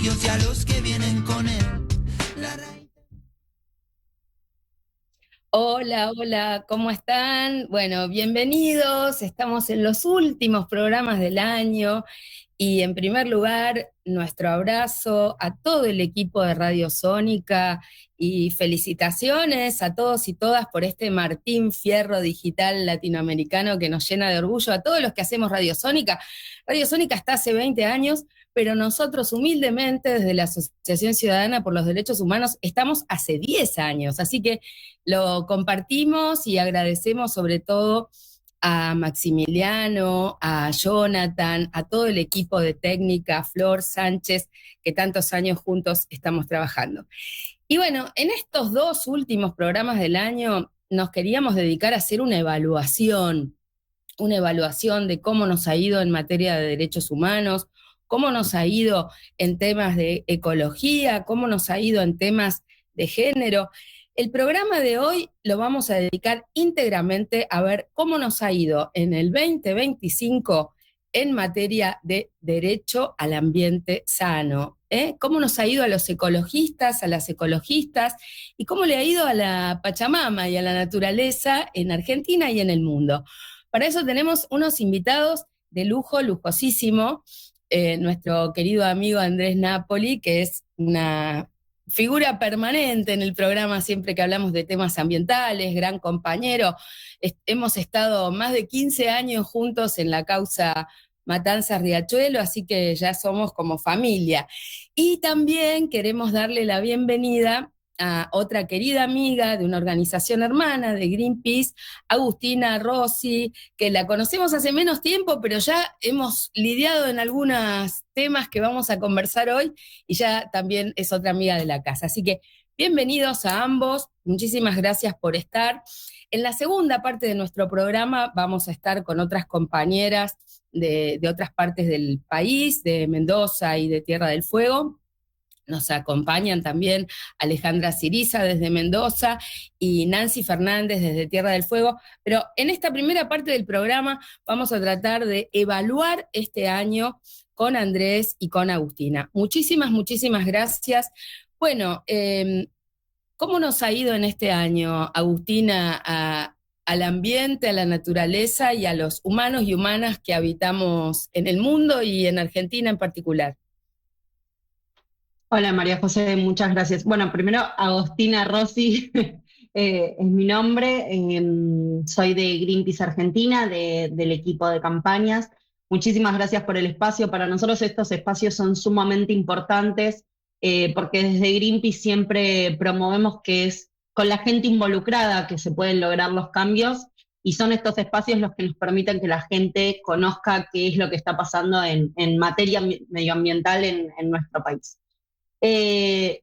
Dios y a los que vienen con él. Hola, hola, ¿cómo están? Bueno, bienvenidos. Estamos en los últimos programas del año y en primer lugar, nuestro abrazo a todo el equipo de Radio Sónica y felicitaciones a todos y todas por este Martín Fierro Digital Latinoamericano que nos llena de orgullo a todos los que hacemos Radio Sónica. Radio Sónica está hace 20 años, pero nosotros humildemente desde la Asociación Ciudadana por los Derechos Humanos estamos hace 10 años, así que lo compartimos y agradecemos sobre todo a Maximiliano, a Jonathan, a todo el equipo de técnica, a Flor Sánchez, que tantos años juntos estamos trabajando. Y bueno, en estos dos últimos programas del año nos queríamos dedicar a hacer una evaluación de cómo nos ha ido en materia de derechos humanos, cómo nos ha ido en temas de ecología, cómo nos ha ido en temas de género. El programa de hoy lo vamos a dedicar íntegramente a ver cómo nos ha ido en el 2025 en materia de derecho al ambiente sano. Cómo nos ha ido a los ecologistas, a las ecologistas, y cómo le ha ido a la Pachamama y a la naturaleza en Argentina y en el mundo. Para eso tenemos unos invitados de lujo, lujosísimo, nuestro querido amigo Andrés Napoli, que es una figura permanente en el programa siempre que hablamos de temas ambientales, gran compañero. Hemos estado más de 15 años juntos en la causa Matanzas Riachuelo, así que ya somos como familia. Y también queremos darle la bienvenida a otra querida amiga de una organización hermana de Greenpeace, Agustina Rossi, que la conocemos hace menos tiempo, pero ya hemos lidiado en algunos temas que vamos a conversar hoy y ya también es otra amiga de la casa. Así que bienvenidos a ambos, muchísimas gracias por estar. En la segunda parte de nuestro programa vamos a estar con otras compañeras de otras partes del país, de Mendoza y de Tierra del Fuego. Nos acompañan también Alejandra Ciriza desde Mendoza y Nancy Fernández desde Tierra del Fuego. Pero en esta primera parte del programa vamos a tratar de evaluar este año con Andrés y con Agustina. Muchísimas, muchísimas gracias. Bueno, ¿cómo nos ha ido en este año, Agustina, al ambiente, a la naturaleza y a los humanos y humanas que habitamos en el mundo y en Argentina en particular? Hola María José, muchas gracias. Bueno, primero Agostina Rossi es mi nombre, soy de Greenpeace Argentina, del equipo de campañas. Muchísimas gracias por el espacio. Para nosotros estos espacios son sumamente importantes porque desde Greenpeace siempre promovemos que es con la gente involucrada que se pueden lograr los cambios y son estos espacios los que nos permiten que la gente conozca qué es lo que está pasando en materia medioambiental en nuestro país.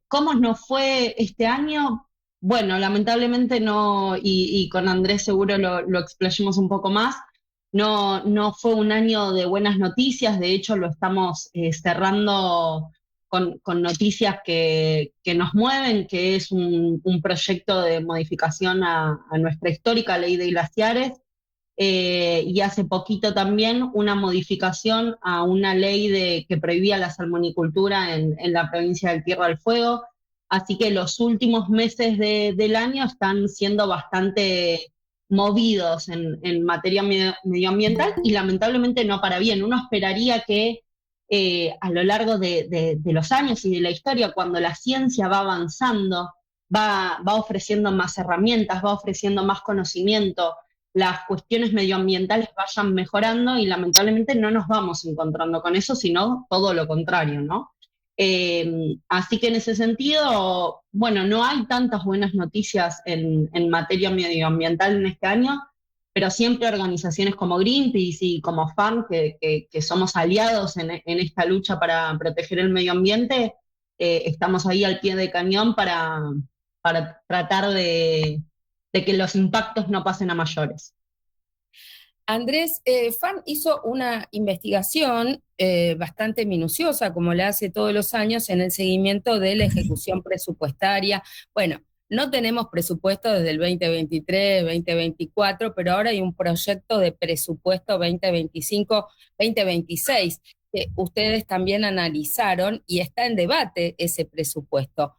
¿Cómo nos fue este año? Bueno, lamentablemente no, y con Andrés seguro lo explayemos un poco más, no fue un año de buenas noticias, de hecho lo estamos cerrando con noticias que nos mueven, que es un proyecto de modificación a nuestra histórica ley de glaciares, y hace poquito también una modificación a una ley que prohibía la salmonicultura en la provincia del Tierra del Fuego. Así que los últimos meses del año están siendo bastante movidos en materia medioambiental y lamentablemente no para bien. Uno esperaría que a lo largo de los años y de la historia, cuando la ciencia va avanzando, va ofreciendo más herramientas, va ofreciendo más conocimiento, las cuestiones medioambientales vayan mejorando y lamentablemente no nos vamos encontrando con eso, sino todo lo contrario, ¿no? Así que en ese sentido, bueno, no hay tantas buenas noticias en materia medioambiental en este año, pero siempre organizaciones como Greenpeace y como FARM, que somos aliados en esta lucha para proteger el medio ambiente, estamos ahí al pie de cañón para tratar de que los impactos no pasen a mayores. Andrés, FARM hizo una investigación bastante minuciosa, como la hace todos los años, en el seguimiento de la ejecución presupuestaria. Bueno, no tenemos presupuesto desde el 2023, 2024, pero ahora hay un proyecto de presupuesto 2025-2026. que ustedes también analizaron y está en debate ese presupuesto.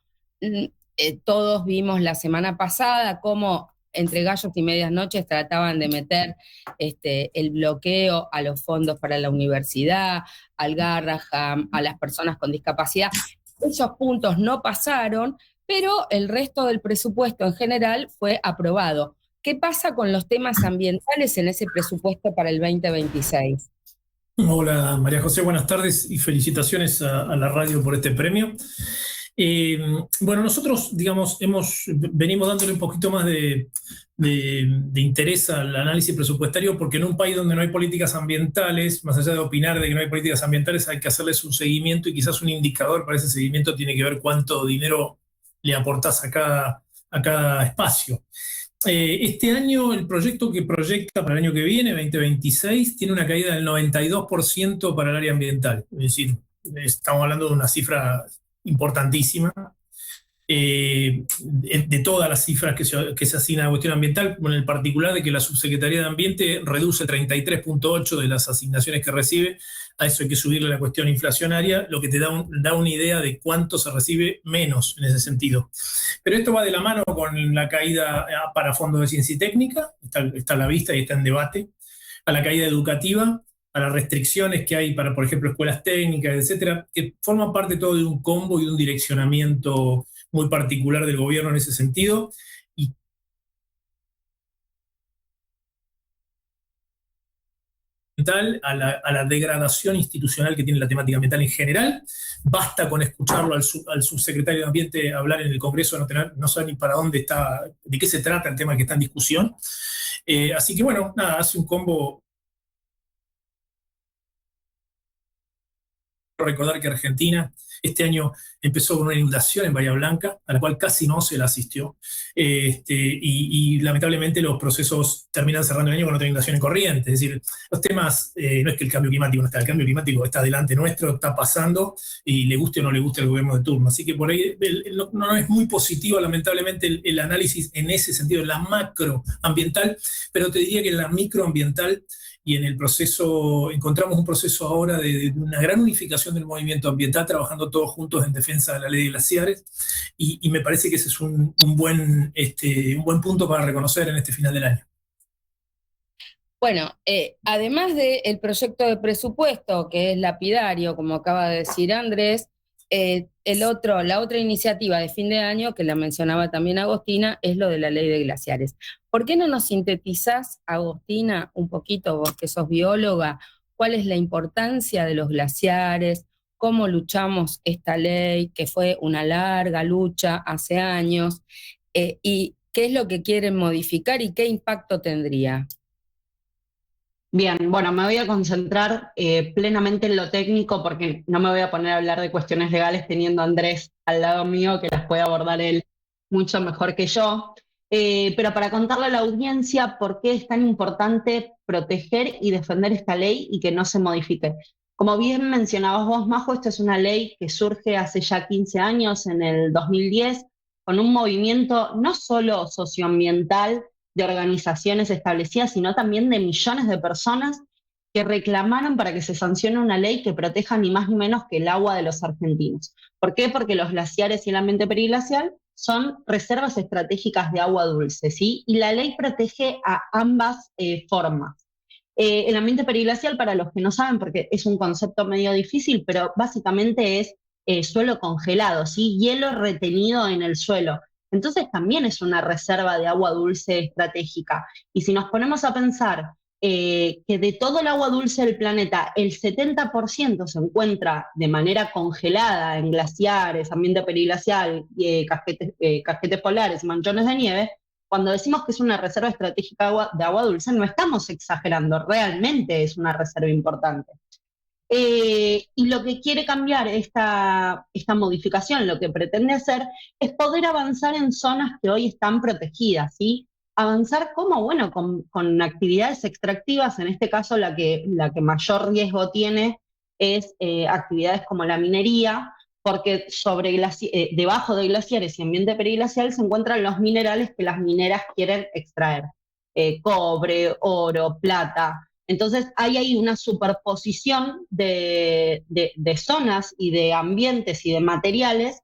Todos vimos la semana pasada cómo entre gallos y medias noches trataban de meter el bloqueo a los fondos para la universidad, al Garraham, a las personas con discapacidad. Esos puntos no pasaron, pero el resto del presupuesto en general fue aprobado. ¿Qué pasa con los temas ambientales en ese presupuesto para el 2026? Hola María José, buenas tardes y felicitaciones a la radio por este premio. Bueno, nosotros, digamos, venimos dándole un poquito más de interés al análisis presupuestario, porque en un país donde no hay políticas ambientales, más allá de opinar de que no hay políticas ambientales, hay que hacerles un seguimiento, y quizás un indicador para ese seguimiento tiene que ver cuánto dinero le aportás a cada espacio. Este año, el proyecto que proyecta para el año que viene, 2026, tiene una caída del 92% para el área ambiental. Es decir, estamos hablando de una cifra importantísima. De todas las cifras que se asignan a la cuestión ambiental, en el particular de que la Subsecretaría de Ambiente reduce 33,8% de las asignaciones que recibe. A eso hay que subirle la cuestión inflacionaria, lo que te da una idea de cuánto se recibe menos en ese sentido. Pero esto va de la mano con la caída para fondos de ciencia y técnica, está a la vista y está en debate, a la caída educativa, a las restricciones que hay para, por ejemplo, escuelas técnicas, etcétera, que forman parte todo de un combo y de un direccionamiento muy particular del gobierno en ese sentido. Y a la degradación institucional que tiene la temática ambiental en general. Basta con escucharlo al subsecretario de Ambiente hablar en el Congreso, no sabe ni para dónde está, de qué se trata el tema que está en discusión. Así que bueno, nada, hace un combo. Recordar que Argentina este año empezó con una inundación en Bahía Blanca, a la cual casi no se la asistió, y lamentablemente los procesos terminan cerrando el año con otra inundación en corriente. Es decir, los temas, no es que el cambio climático no está, el cambio climático está delante nuestro, está pasando, y le guste o no le guste al gobierno de turno. Así que por ahí no es muy positivo, lamentablemente, el análisis en ese sentido, en la macroambiental, pero te diría que en la microambiental y en el proceso, encontramos un proceso ahora de una gran unificación del movimiento ambiental, trabajando todos juntos en defensa de la ley de glaciares, y me parece que ese es un buen punto para reconocer en este final del año. Bueno, además del proyecto de presupuesto, que es lapidario, como acaba de decir Andrés, la otra iniciativa de fin de año, que la mencionaba también Agostina, es lo de la ley de glaciares. ¿Por qué no nos sintetizás, Agostina, un poquito, vos que sos bióloga, cuál es la importancia de los glaciares, cómo luchamos esta ley, que fue una larga lucha hace años, y qué es lo que quieren modificar y qué impacto tendría? Bien, bueno, me voy a concentrar plenamente en lo técnico, porque no me voy a poner a hablar de cuestiones legales teniendo a Andrés al lado mío, que las puede abordar él mucho mejor que yo. Pero para contarle a la audiencia por qué es tan importante proteger y defender esta ley y que no se modifique. Como bien mencionabas vos, Majo, esta es una ley que surge hace ya 15 años, en el 2010, con un movimiento no solo socioambiental de organizaciones establecidas, sino también de millones de personas que reclamaron para que se sancione una ley que proteja ni más ni menos que el agua de los argentinos. ¿Por qué? Porque los glaciares y el ambiente periglacial son reservas estratégicas de agua dulce, ¿sí? Y la ley protege a ambas formas. El ambiente periglacial, para los que no saben, porque es un concepto medio difícil, pero básicamente es suelo congelado, ¿sí? Hielo retenido en el suelo. Entonces también es una reserva de agua dulce estratégica. Y si nos ponemos a pensar que de todo el agua dulce del planeta, el 70% se encuentra de manera congelada en glaciares, ambiente periglacial, casquetes polares y manchones de nieve, cuando decimos que es una reserva estratégica de agua dulce, no estamos exagerando, realmente es una reserva importante. Y lo que quiere cambiar esta modificación, lo que pretende hacer, es poder avanzar en zonas que hoy están protegidas, ¿sí? Avanzar como, bueno, con actividades extractivas, en este caso la que mayor riesgo tiene es actividades como la minería, porque debajo de glaciares y ambiente periglacial se encuentran los minerales que las mineras quieren extraer, cobre, oro, plata. Entonces hay ahí una superposición de zonas y de ambientes y de materiales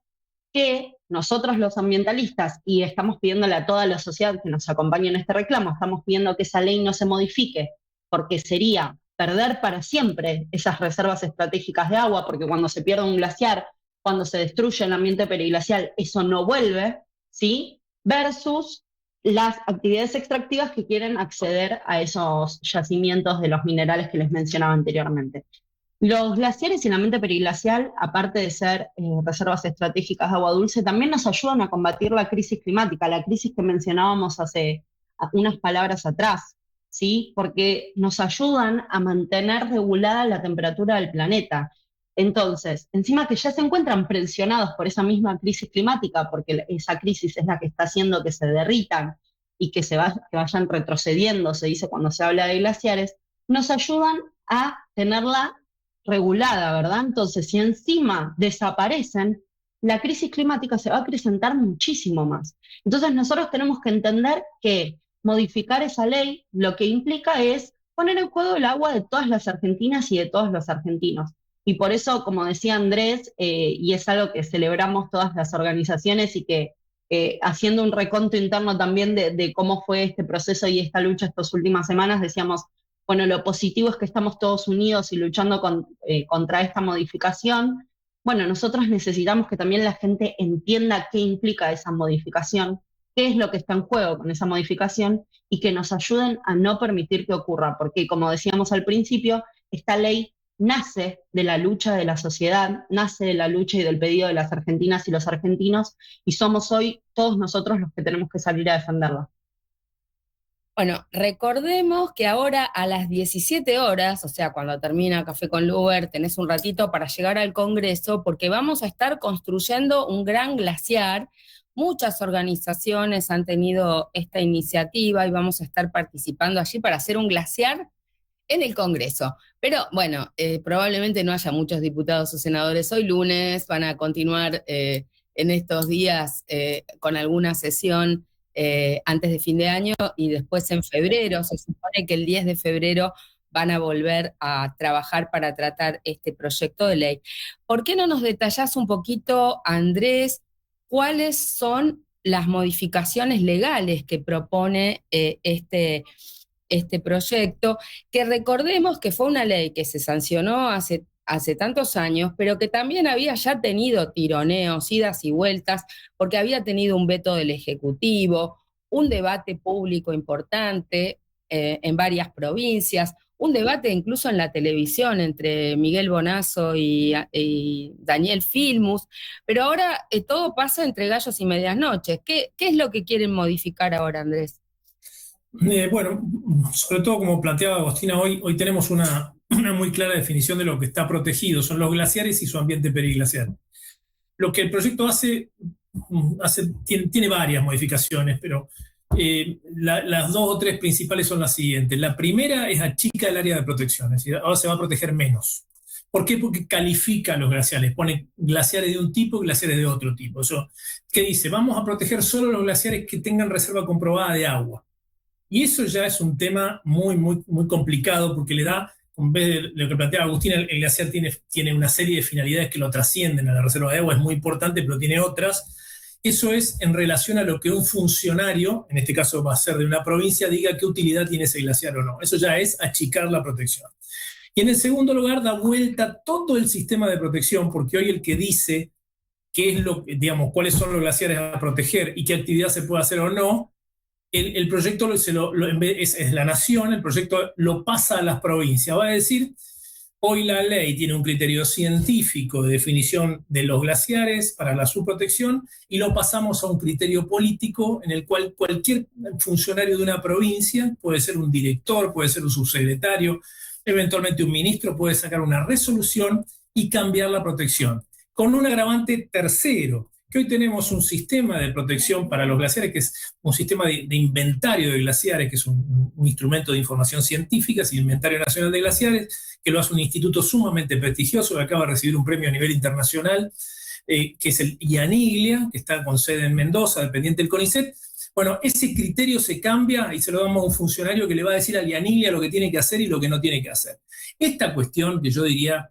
que nosotros los ambientalistas, y estamos pidiéndole a toda la sociedad que nos acompañe en este reclamo, estamos pidiendo que esa ley no se modifique, porque sería perder para siempre esas reservas estratégicas de agua, porque cuando se pierde un glaciar, cuando se destruye el ambiente periglacial, eso no vuelve, ¿sí? Versus las actividades extractivas que quieren acceder a esos yacimientos de los minerales que les mencionaba anteriormente. Los glaciares y el ambiente periglacial, aparte de ser reservas estratégicas de agua dulce, también nos ayudan a combatir la crisis climática, la crisis que mencionábamos hace unas palabras atrás, ¿sí? Porque nos ayudan a mantener regulada la temperatura del planeta. Entonces, encima que ya se encuentran presionados por esa misma crisis climática, porque esa crisis es la que está haciendo que se derritan y que vayan retrocediendo, se dice cuando se habla de glaciares, nos ayudan a tenerla regulada, ¿verdad? Entonces, si encima desaparecen, la crisis climática se va a acrecentar muchísimo más. Entonces, nosotros tenemos que entender que modificar esa ley lo que implica es poner en juego el agua de todas las argentinas y de todos los argentinos. Y por eso, como decía Andrés, y es algo que celebramos todas las organizaciones y que haciendo un reconto interno también de cómo fue este proceso y esta lucha estas últimas semanas, decíamos, bueno, lo positivo es que estamos todos unidos y luchando contra esta modificación. Bueno, nosotros necesitamos que también la gente entienda qué implica esa modificación, qué es lo que está en juego con esa modificación y que nos ayuden a no permitir que ocurra, porque como decíamos al principio, esta ley nace de la lucha de la sociedad, nace de la lucha y del pedido de las argentinas y los argentinos, y somos hoy todos nosotros los que tenemos que salir a defenderla. Bueno, recordemos que ahora a las 17 horas, o sea, cuando termina Café con Luber, tenés un ratito para llegar al Congreso, porque vamos a estar construyendo un gran glaciar. Muchas organizaciones han tenido esta iniciativa y vamos a estar participando allí para hacer un glaciar en el Congreso. Pero bueno, probablemente no haya muchos diputados o senadores hoy lunes, van a continuar en estos días con alguna sesión antes de fin de año y después en febrero. Se supone que el 10 de febrero van a volver a trabajar para tratar este proyecto de ley. ¿Por qué no nos detallás un poquito, Andrés, cuáles son las modificaciones legales que propone este proyecto, que recordemos que fue una ley que se sancionó hace tantos años, pero que también había ya tenido tironeos, idas y vueltas, porque había tenido un veto del Ejecutivo, un debate público importante en varias provincias, un debate incluso en la televisión entre Miguel Bonazo y Daniel Filmus, pero ahora todo pasa entre gallos y medias noches. ¿Qué es lo que quieren modificar ahora, Andrés? Bueno, sobre todo como planteaba Agostina, hoy tenemos una muy clara definición de lo que está protegido, son los glaciares y su ambiente periglacial. Lo que el proyecto tiene varias modificaciones, pero las dos o tres principales son las siguientes. La primera es achica el área de protección, es decir, ahora se va a proteger menos. ¿Por qué? Porque califica los glaciares, pone glaciares de un tipo y glaciares de otro tipo. Eso, ¿qué dice? Vamos a proteger solo los glaciares que tengan reserva comprobada de agua. Y eso ya es un tema muy, muy, muy complicado porque le da, en vez de lo que planteaba Agustín, el glaciar tiene una serie de finalidades que lo trascienden a la reserva de agua, es muy importante, pero tiene otras. Eso es en relación a lo que un funcionario, en este caso va a ser de una provincia, diga qué utilidad tiene ese glaciar o no. Eso ya es achicar la protección. Y en el segundo lugar, da vuelta todo el sistema de protección, porque hoy el que dice qué es cuáles son los glaciares a proteger y qué actividad se puede hacer o no, el proyecto es la nación, el proyecto lo pasa a las provincias. Va a decir, hoy la ley tiene un criterio científico de definición de los glaciares para la subprotección y lo pasamos a un criterio político en el cual cualquier funcionario de una provincia, puede ser un director, puede ser un subsecretario, eventualmente un ministro, puede sacar una resolución y cambiar la protección. Con un agravante tercero, que hoy tenemos un sistema de protección para los glaciares, que es un sistema de inventario de glaciares, que es un instrumento de información científica, es el Inventario Nacional de Glaciares, que lo hace un instituto sumamente prestigioso, que acaba de recibir un premio a nivel internacional, que es el IANIGLIA, que está con sede en Mendoza, dependiente del CONICET. Bueno, ese criterio se cambia y se lo damos a un funcionario que le va a decir a Lianilia lo que tiene que hacer y lo que no tiene que hacer. Esta cuestión que yo diría,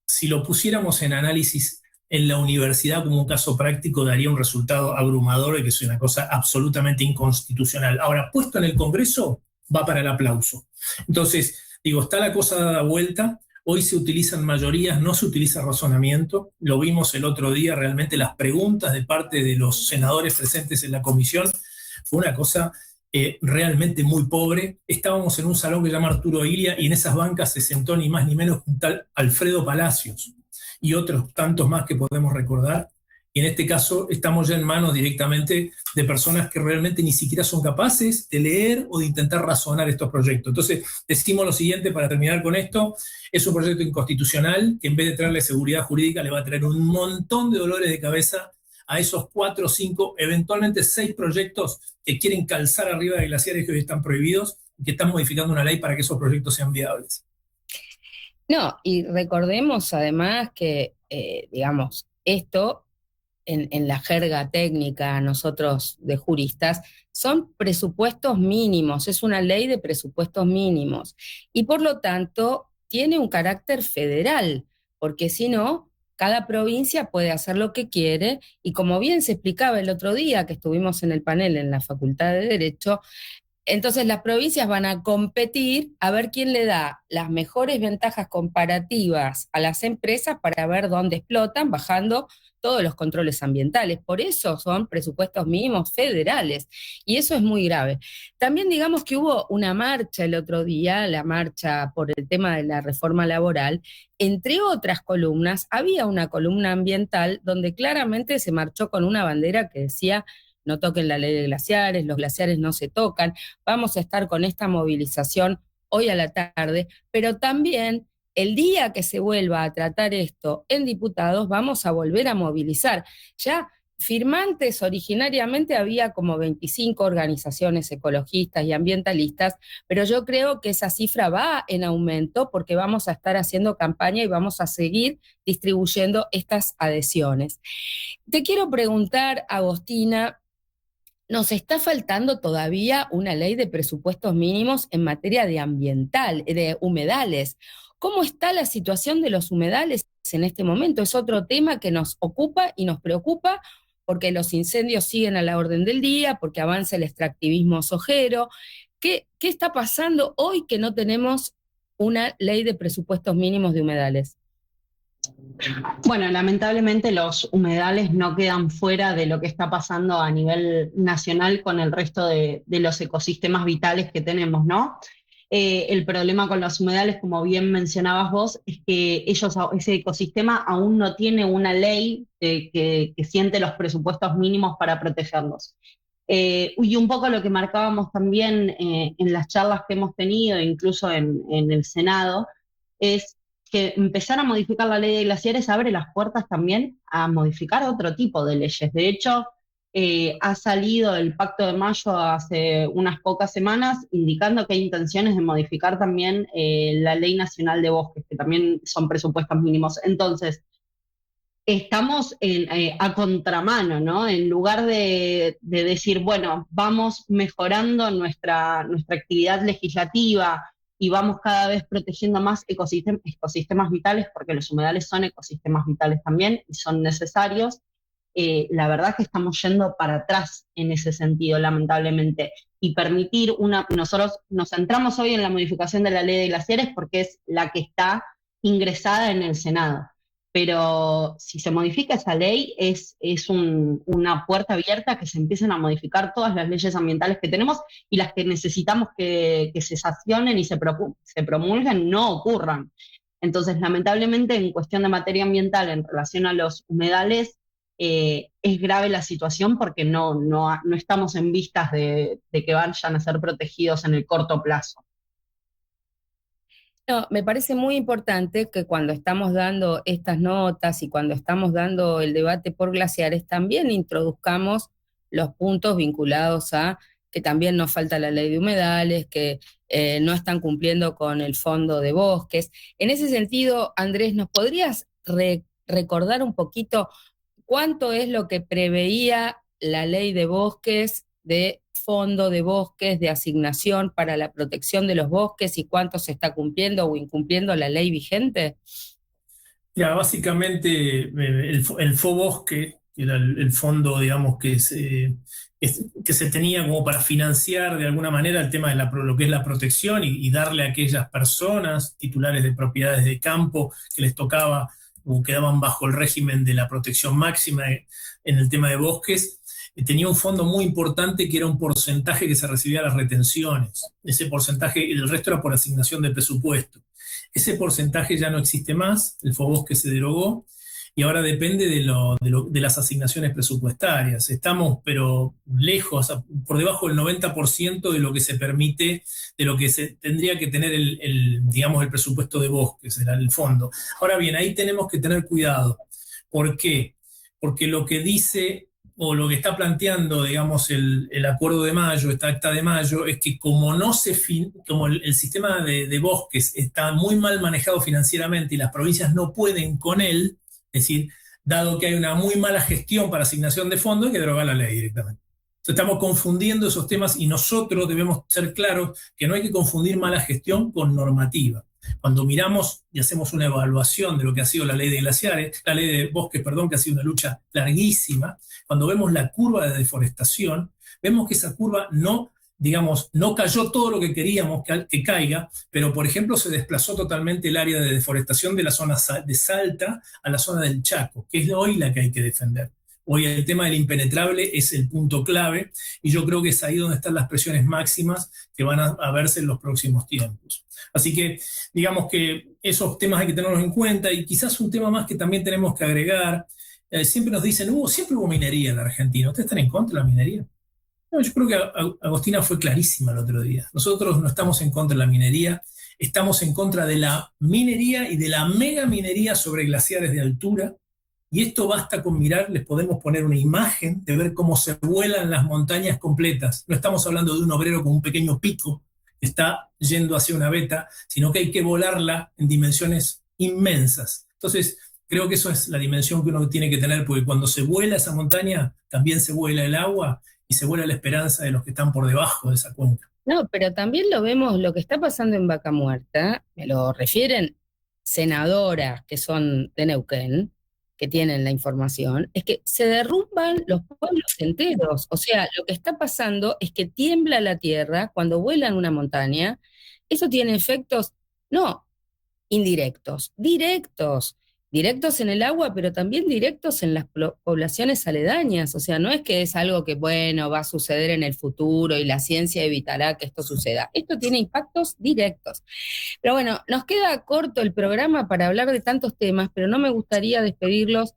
si lo pusiéramos en análisis en la universidad como un caso práctico, daría un resultado abrumador y que es una cosa absolutamente inconstitucional. Ahora, puesto en el Congreso, va para el aplauso. Entonces, digo, está la cosa dada vuelta. Hoy se utilizan mayorías, no se utiliza razonamiento. Lo vimos el otro día, realmente las preguntas de parte de los senadores presentes en la comisión fue una cosa realmente muy pobre. Estábamos en un salón que se llama Arturo Illia y en esas bancas se sentó ni más ni menos un tal Alfredo Palacios y otros tantos más que podemos recordar. Y en este caso estamos ya en manos directamente de personas que realmente ni siquiera son capaces de leer o de intentar razonar estos proyectos. Entonces decimos lo siguiente para terminar con esto: es un proyecto inconstitucional que en vez de traerle seguridad jurídica le va a traer un montón de dolores de cabeza a esos 4, 5, eventualmente 6 proyectos que quieren calzar arriba de glaciares que hoy están prohibidos y que están modificando una ley para que esos proyectos sean viables. No, y recordemos además que, digamos, esto en la jerga técnica, nosotros de juristas, son presupuestos mínimos, es una ley de presupuestos mínimos y por lo tanto tiene un carácter federal, porque si no, cada provincia puede hacer lo que quiere y como bien se explicaba el otro día que estuvimos en el panel en la Facultad de Derecho, entonces las provincias van a competir a ver quién le da las mejores ventajas comparativas a las empresas para ver dónde explotan, bajando todos los controles ambientales. Por eso son presupuestos mínimos federales y eso es muy grave. También digamos que hubo una marcha el otro día, la marcha por el tema de la reforma laboral. Entre otras columnas, había una columna ambiental donde claramente se marchó con una bandera que decía: no toquen la ley de glaciares, los glaciares no se tocan. Vamos a estar con esta movilización hoy a la tarde, pero también el día que se vuelva a tratar esto en diputados vamos a volver a movilizar. Ya firmantes originariamente había como 25 organizaciones ecologistas y ambientalistas, pero yo creo que esa cifra va en aumento porque vamos a estar haciendo campaña y vamos a seguir distribuyendo estas adhesiones. Te quiero preguntar, Agostina, nos está faltando todavía una ley de presupuestos mínimos en materia de ambiental, de humedales. ¿Cómo está la situación de los humedales en este momento? Es otro tema que nos ocupa y nos preocupa porque los incendios siguen a la orden del día, porque avanza el extractivismo sojero. ¿Qué está pasando hoy que no tenemos una ley de presupuestos mínimos de humedales? Bueno, lamentablemente los humedales no quedan fuera de lo que está pasando a nivel nacional con el resto de los ecosistemas vitales que tenemos, ¿no? El problema con los humedales, como bien mencionabas vos, es que ese ecosistema aún no tiene una ley que siente los presupuestos mínimos para protegerlos. Y un poco lo que marcábamos también en las charlas que hemos tenido, incluso en el Senado, es que empezar a modificar la ley de glaciares abre las puertas también a modificar otro tipo de leyes. De hecho, ha salido el Pacto de Mayo hace unas pocas semanas indicando que hay intenciones de modificar también la Ley Nacional de Bosques, que también son presupuestos mínimos. Entonces, estamos a contramano, ¿no? En lugar de decir, bueno, vamos mejorando nuestra actividad legislativa y vamos cada vez protegiendo más ecosistemas vitales, porque los humedales son ecosistemas vitales también y son necesarios. La verdad es que estamos yendo para atrás en ese sentido, lamentablemente. Y permitir nosotros nos centramos hoy en la modificación de la ley de glaciares porque es la que está ingresada en el Senado. Pero si se modifica esa ley, es una puerta abierta a que se empiecen a modificar todas las leyes ambientales que tenemos y las que necesitamos que se sancionen y se promulguen no ocurran. Entonces, lamentablemente, en cuestión de materia ambiental en relación a los humedales, es grave la situación porque no estamos en vistas de que vayan a ser protegidos en el corto plazo. No, me parece muy importante que cuando estamos dando estas notas y cuando estamos dando el debate por glaciares, también introduzcamos los puntos vinculados a que también nos falta la ley de humedales, que no están cumpliendo con el fondo de bosques. En ese sentido, Andrés, ¿nos podrías recordar un poquito cuánto es lo que preveía la ley de bosques de fondo de bosques, de asignación para la protección de los bosques y cuánto se está cumpliendo o incumpliendo la ley vigente? Ya, básicamente el FOBosque, que era el fondo, digamos, que se tenía como para financiar de alguna manera el tema de lo que es la protección y darle a aquellas personas titulares de propiedades de campo que les tocaba o quedaban bajo el régimen de la protección máxima en el tema de bosques, tenía un fondo muy importante que era un porcentaje que se recibía de las retenciones. Ese porcentaje, y el resto era por asignación de presupuesto. Ese porcentaje ya no existe más, el FOBosque se derogó, y ahora depende de las asignaciones presupuestarias. Estamos, pero lejos, por debajo del 90% de lo que se permite, de lo que se tendría que tener digamos, el presupuesto de bosques, el fondo. Ahora bien, ahí tenemos que tener cuidado. ¿Por qué? Porque lo que dice, o lo que está planteando, digamos, el acuerdo de mayo, esta acta de mayo, es que como el sistema de bosques está muy mal manejado financieramente y las provincias no pueden con él, es decir, dado que hay una muy mala gestión para asignación de fondos, hay que derogar la ley directamente. Entonces estamos confundiendo esos temas y nosotros debemos ser claros que no hay que confundir mala gestión con normativa. Cuando miramos y hacemos una evaluación de lo que ha sido la ley de glaciares, la ley de bosques, perdón, que ha sido una lucha larguísima, cuando vemos la curva de deforestación, vemos que esa curva no cayó todo lo que queríamos que caiga, pero por ejemplo se desplazó totalmente el área de deforestación de la zona de Salta a la zona del Chaco, que es hoy la que hay que defender. Hoy el tema del impenetrable es el punto clave y yo creo que es ahí donde están las presiones máximas que van a verse en los próximos tiempos. Así que digamos que esos temas hay que tenerlos en cuenta y quizás un tema más que también tenemos que agregar. Siempre nos dicen, siempre hubo minería en la Argentina. ¿Ustedes están en contra de la minería? No, yo creo que Agostina fue clarísima el otro día. Nosotros no estamos en contra de la minería, estamos en contra de la minería y de la mega minería sobre glaciares de altura. Y esto basta con mirar, les podemos poner una imagen de ver cómo se vuelan las montañas completas. No estamos hablando de un obrero con un pequeño pico que está yendo hacia una veta, sino que hay que volarla en dimensiones inmensas. Entonces, creo que eso es la dimensión que uno tiene que tener, porque cuando se vuela esa montaña, también se vuela el agua y se vuela la esperanza de los que están por debajo de esa cuenca. No, pero también lo vemos, lo que está pasando en Vaca Muerta, me lo refieren senadoras que son de Neuquén, que tienen la información, es que se derrumban los pueblos enteros. O sea, lo que está pasando es que tiembla la tierra cuando vuelan una montaña. Eso tiene efectos, no indirectos, directos en el agua, pero también directos en las poblaciones aledañas. O sea, no es que es algo que, bueno, va a suceder en el futuro y la ciencia evitará que esto suceda. Esto tiene impactos directos. Pero bueno, nos queda corto el programa para hablar de tantos temas, pero no me gustaría despedirlos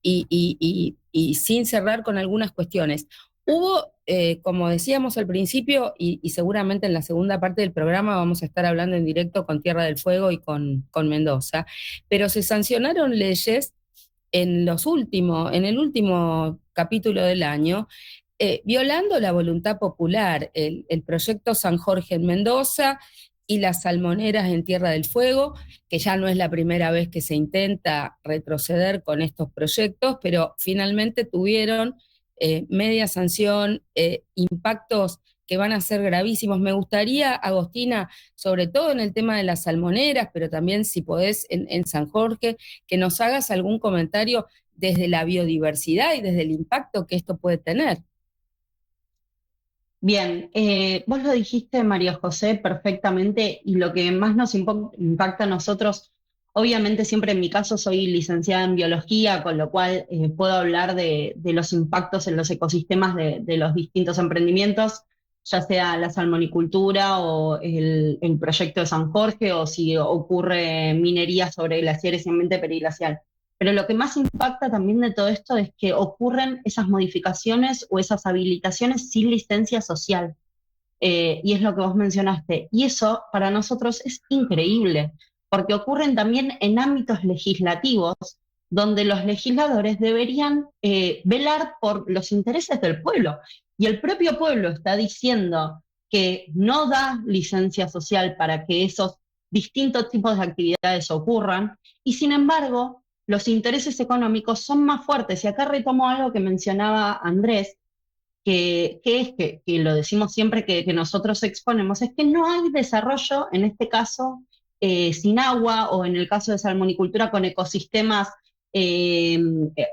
y sin cerrar con algunas cuestiones. Hubo, como decíamos al principio, y seguramente en la segunda parte del programa vamos a estar hablando en directo con Tierra del Fuego y con Mendoza, pero se sancionaron leyes en el último capítulo del año, violando la voluntad popular, el proyecto San Jorge en Mendoza y las salmoneras en Tierra del Fuego, que ya no es la primera vez que se intenta retroceder con estos proyectos, pero finalmente tuvieron media sanción, impactos que van a ser gravísimos. Me gustaría, Agostina, sobre todo en el tema de las salmoneras, pero también si podés en San Jorge, que nos hagas algún comentario desde la biodiversidad y desde el impacto que esto puede tener. Bien, vos lo dijiste, María José, perfectamente, y lo que más nos impacta a nosotros, obviamente siempre en mi caso soy licenciada en biología, con lo cual puedo hablar de los impactos en los ecosistemas de los distintos emprendimientos, ya sea la salmonicultura o el proyecto de San Jorge, o si ocurre minería sobre glaciares y ambiente periglacial. Pero lo que más impacta también de todo esto es que ocurren esas modificaciones o esas habilitaciones sin licencia social. Y es lo que vos mencionaste. Y eso para nosotros es increíble, porque ocurren también en ámbitos legislativos, donde los legisladores deberían velar por los intereses del pueblo. Y el propio pueblo está diciendo que no da licencia social para que esos distintos tipos de actividades ocurran, y sin embargo, los intereses económicos son más fuertes. Y acá retomo algo que mencionaba Andrés, que lo decimos siempre que nosotros exponemos, es que no hay desarrollo, en este caso, sin agua, o en el caso de salmonicultura con ecosistemas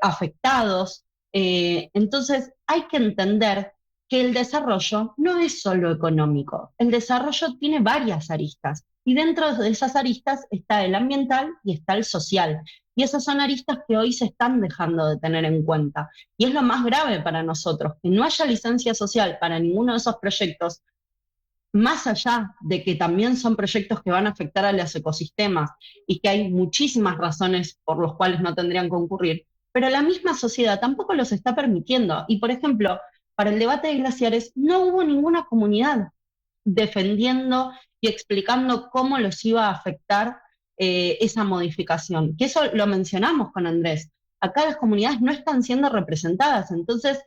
afectados. Entonces hay que entender que el desarrollo no es solo económico, el desarrollo tiene varias aristas, y dentro de esas aristas está el ambiental y está el social. Y esas son aristas que hoy se están dejando de tener en cuenta. Y es lo más grave para nosotros, que no haya licencia social para ninguno de esos proyectos, más allá de que también son proyectos que van a afectar a los ecosistemas y que hay muchísimas razones por las cuales no tendrían que ocurrir, pero la misma sociedad tampoco los está permitiendo. Y, por ejemplo, para el debate de glaciares no hubo ninguna comunidad defendiendo y explicando cómo los iba a afectar esa modificación. Que eso lo mencionamos con Andrés. Acá las comunidades no están siendo representadas. Entonces,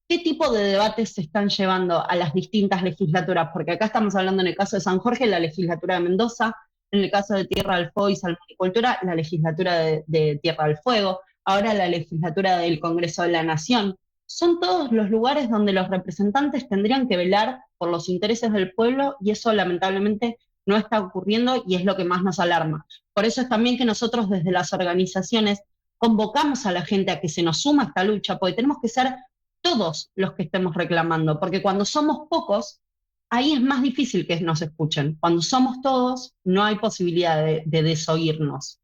¿qué tipo de debates se están llevando a las distintas legislaturas? Porque acá estamos hablando, en el caso de San Jorge, la legislatura de Mendoza; en el caso de Tierra del Fuego y Salmonicultura, la legislatura de Tierra del Fuego; ahora la legislatura del Congreso de la Nación. Son todos los lugares donde los representantes tendrían que velar por los intereses del pueblo, y eso lamentablemente no está ocurriendo, y es lo que más nos alarma. Por eso es también que nosotros desde las organizaciones convocamos a la gente a que se nos suma a esta lucha, porque tenemos que ser todos los que estemos reclamando, porque cuando somos pocos, ahí es más difícil que nos escuchen. Cuando somos todos, no hay posibilidad de desoírnos.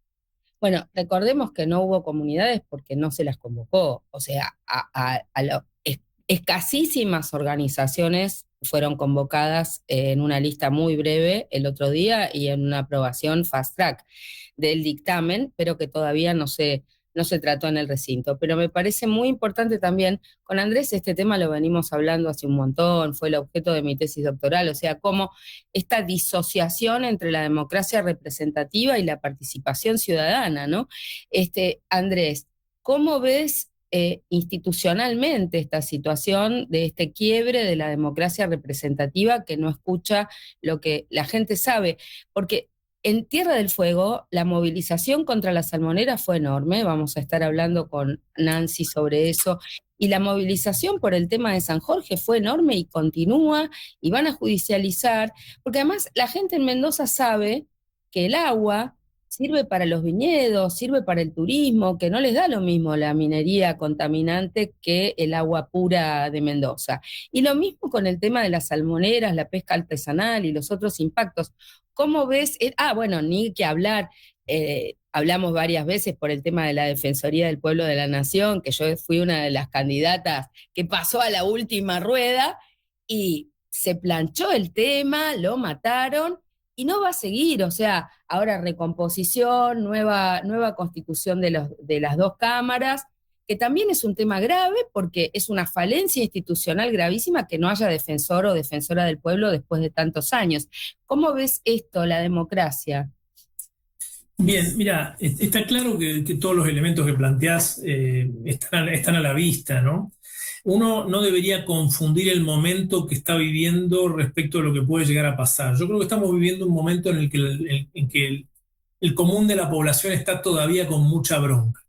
Bueno, recordemos que no hubo comunidades porque no se las convocó. O sea, escasísimas organizaciones fueron convocadas en una lista muy breve el otro día y en una aprobación fast track del dictamen, pero que todavía no se trató en el recinto. Pero me parece muy importante también, con Andrés este tema lo venimos hablando hace un montón, fue el objeto de mi tesis doctoral, o sea, cómo esta disociación entre la democracia representativa y la participación ciudadana, ¿no? Andrés, ¿cómo ves institucionalmente esta situación de este quiebre de la democracia representativa que no escucha lo que la gente sabe? Porque en Tierra del Fuego la movilización contra la salmonera fue enorme, vamos a estar hablando con Nancy sobre eso, y la movilización por el tema de San Jorge fue enorme y continúa, y van a judicializar, porque además la gente en Mendoza sabe que el agua sirve para los viñedos, sirve para el turismo, que no les da lo mismo la minería contaminante que el agua pura de Mendoza. Y lo mismo con el tema de las salmoneras, la pesca artesanal y los otros impactos. ¿Cómo ves? Bueno, ni que hablar, hablamos varias veces por el tema de la Defensoría del Pueblo de la Nación, que yo fui una de las candidatas que pasó a la última rueda y se planchó el tema, lo mataron y no va a seguir. O sea, ahora recomposición, nueva constitución de las dos cámaras, que también es un tema grave porque es una falencia institucional gravísima que no haya defensor o defensora del pueblo después de tantos años. ¿Cómo ves esto, la democracia? Bien, mira, está claro que todos los elementos que planteás están a la vista, ¿no? Uno no debería confundir el momento que está viviendo respecto a lo que puede llegar a pasar. Yo creo que estamos viviendo un momento en el que el común de la población está todavía con mucha bronca.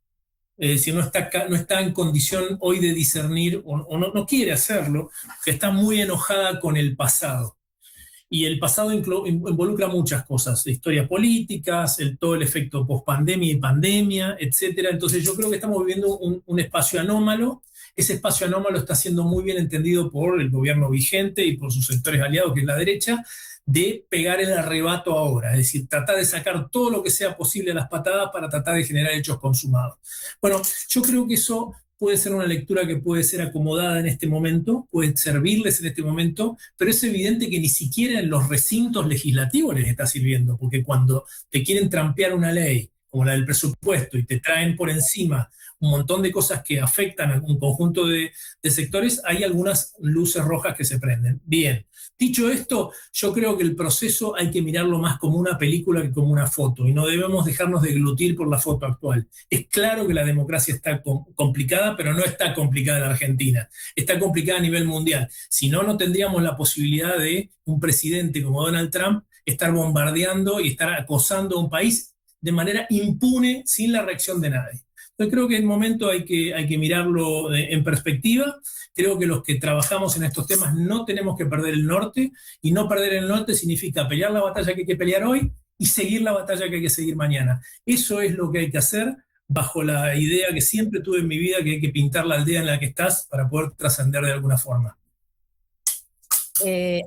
Es decir, no está en condición hoy de discernir, o no quiere hacerlo, que está muy enojada con el pasado. Y el pasado involucra muchas cosas, historias políticas, todo el efecto post-pandemia y pandemia, etc. Entonces yo creo que estamos viviendo un espacio anómalo. Ese espacio anómalo está siendo muy bien entendido por el gobierno vigente y por sus sectores aliados, que es la derecha, de pegar el arrebato ahora, es decir, tratar de sacar todo lo que sea posible a las patadas para tratar de generar hechos consumados. Bueno, yo creo que eso puede ser una lectura que puede ser acomodada en este momento, puede servirles en este momento, pero es evidente que ni siquiera en los recintos legislativos les está sirviendo, porque cuando te quieren trampear una ley como la del presupuesto y te traen por encima un montón de cosas que afectan a un conjunto de sectores, hay algunas luces rojas que se prenden. Bien, dicho esto, yo creo que el proceso hay que mirarlo más como una película que como una foto, y no debemos dejarnos deglutir por la foto actual. Es claro que la democracia está complicada, pero no está complicada en Argentina, está complicada a nivel mundial. Si no, no tendríamos la posibilidad de un presidente como Donald Trump estar bombardeando y estar acosando a un país de manera impune, sin la reacción de nadie. Entonces creo que en el momento hay que mirarlo en perspectiva. Creo que los que trabajamos en estos temas no tenemos que perder el norte, y no perder el norte significa pelear la batalla que hay que pelear hoy y seguir la batalla que hay que seguir mañana. Eso es lo que hay que hacer, bajo la idea que siempre tuve en mi vida, que hay que pintar la aldea en la que estás para poder trascender de alguna forma.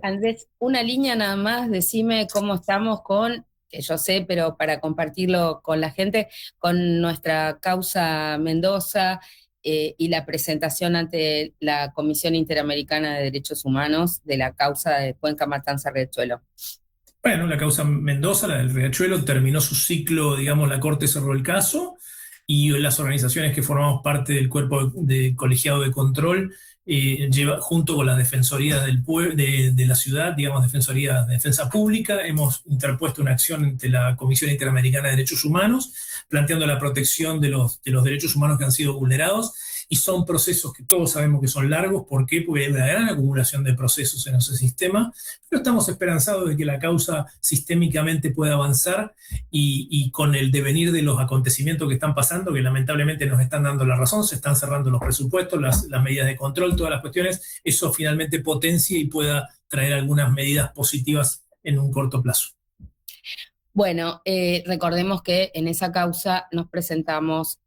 Andrés, una línea nada más, decime cómo estamos con, que yo sé, pero para compartirlo con la gente, con nuestra causa Mendoza y la presentación ante la Comisión Interamericana de Derechos Humanos de la causa de Cuenca Matanza-Riachuelo. Bueno, la causa Mendoza, la del Riachuelo, terminó su ciclo, digamos, la Corte cerró el caso, y las organizaciones que formamos parte del cuerpo de colegiado de control, junto con la Defensoría de la ciudad, digamos, Defensoría de Defensa Pública, hemos interpuesto una acción ante la Comisión Interamericana de Derechos Humanos, planteando la protección de los derechos humanos que han sido vulnerados, y son procesos que todos sabemos que son largos. ¿Por qué? Porque hay una gran acumulación de procesos en ese sistema, pero estamos esperanzados de que la causa sistémicamente pueda avanzar, y con el devenir de los acontecimientos que están pasando, que lamentablemente nos están dando la razón, se están cerrando los presupuestos, las medidas de control, todas las cuestiones, eso finalmente potencie y pueda traer algunas medidas positivas en un corto plazo. Bueno, recordemos que en esa causa nos presentamos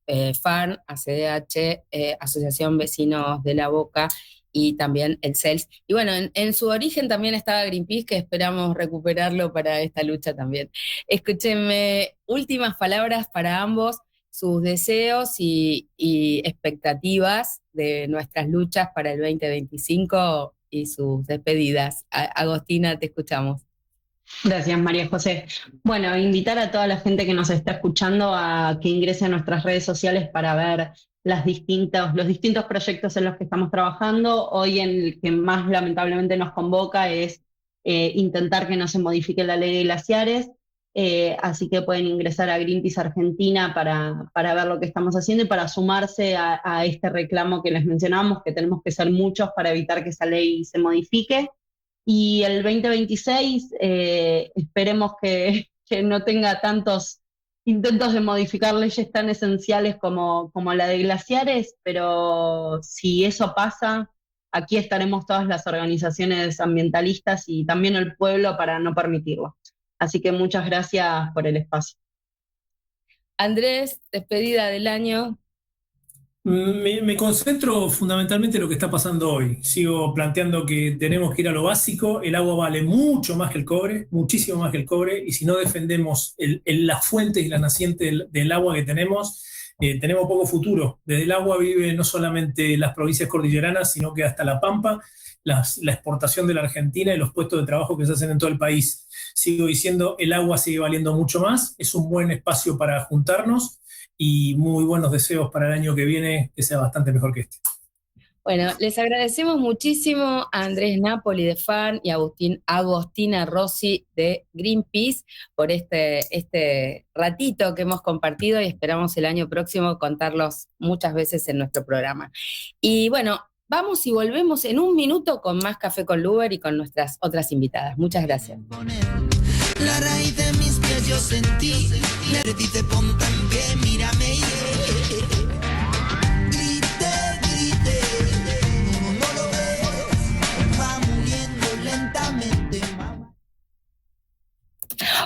FARN, ACDH, Asociación Vecinos de la Boca, y también el CELS. Y bueno, en su origen también estaba Greenpeace, que esperamos recuperarlo para esta lucha también. Escúchenme, últimas palabras para ambos, sus deseos y expectativas de nuestras luchas para el 2025 y sus despedidas. Agostina, te escuchamos. Gracias, María José. Bueno, invitar a toda la gente que nos está escuchando a que ingrese a nuestras redes sociales para ver los distintos proyectos en los que estamos trabajando. Hoy el que más lamentablemente nos convoca es intentar que no se modifique la ley de glaciares, así que pueden ingresar a Greenpeace Argentina para ver lo que estamos haciendo y para sumarse a este reclamo que les mencionábamos, que tenemos que ser muchos para evitar que esa ley se modifique. Y el 2026 esperemos que no tenga tantos intentos de modificar leyes tan esenciales como la de glaciares, pero si eso pasa, aquí estaremos todas las organizaciones ambientalistas y también el pueblo para no permitirlo. Así que muchas gracias por el espacio. Andrés, despedida del año. Me concentro fundamentalmente en lo que está pasando hoy. Sigo planteando que tenemos que ir a lo básico. El agua vale mucho más que el cobre, muchísimo más que el cobre, y si no defendemos las fuentes y las nacientes del agua que tenemos poco futuro. Desde el agua vive no solamente las provincias cordilleranas, sino que hasta La Pampa, la exportación de la Argentina y los puestos de trabajo que se hacen en todo el país. Sigo diciendo, el agua sigue valiendo mucho más, es un buen espacio para juntarnos, y muy buenos deseos para el año que viene, que sea bastante mejor que este. Bueno, les agradecemos muchísimo a Andrés Napoli de FARN y a Agostina Rossi de Greenpeace por este ratito que hemos compartido, y esperamos el año próximo contarlos muchas veces en nuestro programa. Y bueno, vamos y volvemos en un minuto con más Café con Luber y con nuestras otras invitadas. Muchas gracias. La raíz de mis pies yo sentí, le dice pon tan bien, mírame, grité, no lo ves, va muriendo lentamente, mamá.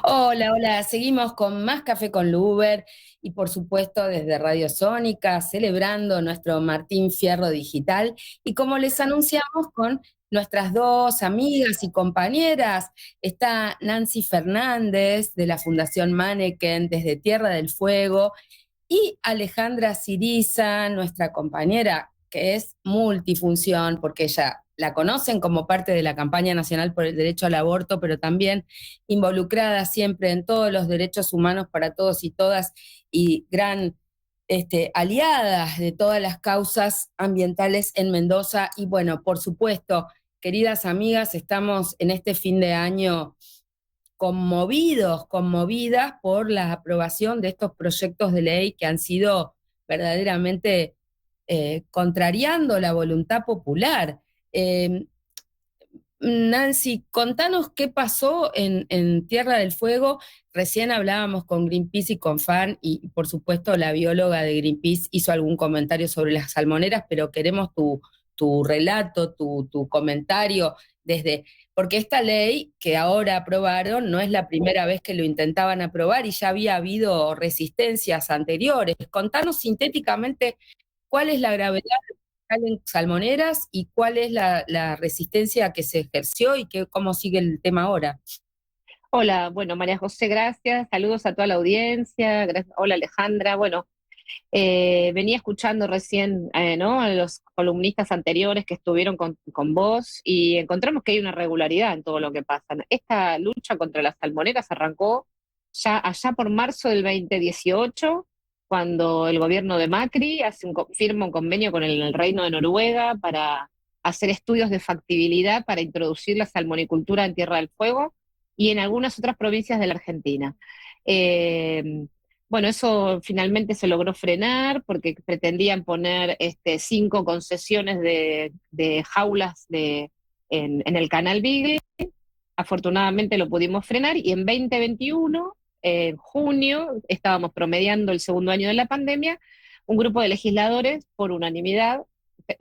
Hola, seguimos con más Café con Luber y por supuesto desde Radio Sónica, celebrando nuestro Martín Fierro Digital, y como les anunciamos, con nuestras dos amigas y compañeras. Está Nancy Fernández de la Fundación Manneken desde Tierra del Fuego, y Alejandra Siriza, nuestra compañera, que es multifunción, porque ella la conocen como parte de la campaña nacional por el derecho al aborto, pero también involucrada siempre en todos los derechos humanos para todos y todas, y gran aliadas de todas las causas ambientales en Mendoza. Y bueno, por supuesto, queridas amigas, estamos en este fin de año conmovidas por la aprobación de estos proyectos de ley que han sido verdaderamente contrariando la voluntad popular. Nancy, contanos qué pasó en Tierra del Fuego. Recién hablábamos con Greenpeace y con FAN, y por supuesto la bióloga de Greenpeace hizo algún comentario sobre las salmoneras, pero queremos tu relato, tu comentario porque esta ley que ahora aprobaron no es la primera vez que lo intentaban aprobar y ya había habido resistencias anteriores. Contanos sintéticamente cuál es la gravedad en salmoneras y cuál es la resistencia que se ejerció y cómo sigue el tema ahora. Hola, bueno, María José, gracias. Saludos a toda la audiencia. Hola, Alejandra. Bueno, venía escuchando recién, ¿no?, a los columnistas anteriores que estuvieron con vos y encontramos que hay una irregularidad en todo lo que pasa. Esta lucha contra las salmoneras arrancó ya allá por marzo del 2018, cuando el gobierno de Macri firma un convenio con el Reino de Noruega para hacer estudios de factibilidad para introducir la salmonicultura en Tierra del Fuego y en algunas otras provincias de la Argentina. Bueno, eso finalmente se logró frenar porque pretendían poner 5 concesiones de jaulas en el canal Beagle. Afortunadamente lo pudimos frenar y en 2021, en junio, estábamos promediando el segundo año de la pandemia, un grupo de legisladores, por unanimidad,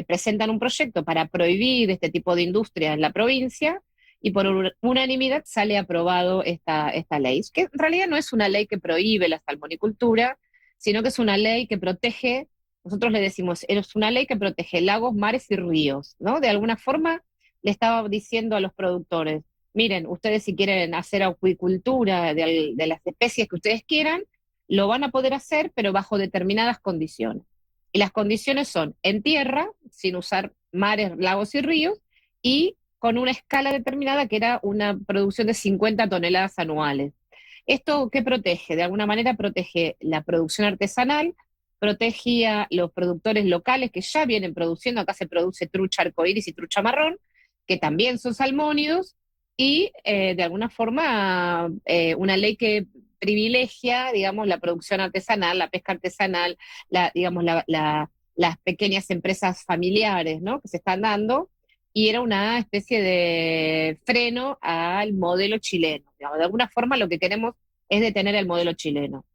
presentan un proyecto para prohibir este tipo de industria en la provincia, y por unanimidad sale aprobado esta ley, que en realidad no es una ley que prohíbe la salmonicultura, sino que es una ley que protege, nosotros le decimos, es una ley que protege lagos, mares y ríos, ¿no? De alguna forma le estaba diciendo a los productores, miren, ustedes si quieren hacer acuicultura de las especies que ustedes quieran, lo van a poder hacer, pero bajo determinadas condiciones. Y las condiciones son en tierra, sin usar mares, lagos y ríos, y con una escala determinada que era una producción de 50 toneladas anuales. ¿Esto qué protege? De alguna manera protege la producción artesanal, protege a los productores locales que ya vienen produciendo, acá se produce trucha arcoíris y trucha marrón, que también son salmónidos, y de alguna forma una ley que privilegia, digamos, la producción artesanal, la pesca artesanal, las pequeñas empresas familiares, ¿no?, que se están dando, y era una especie de freno al modelo chileno. Digamos, de alguna forma lo que queremos es detener el modelo chileno.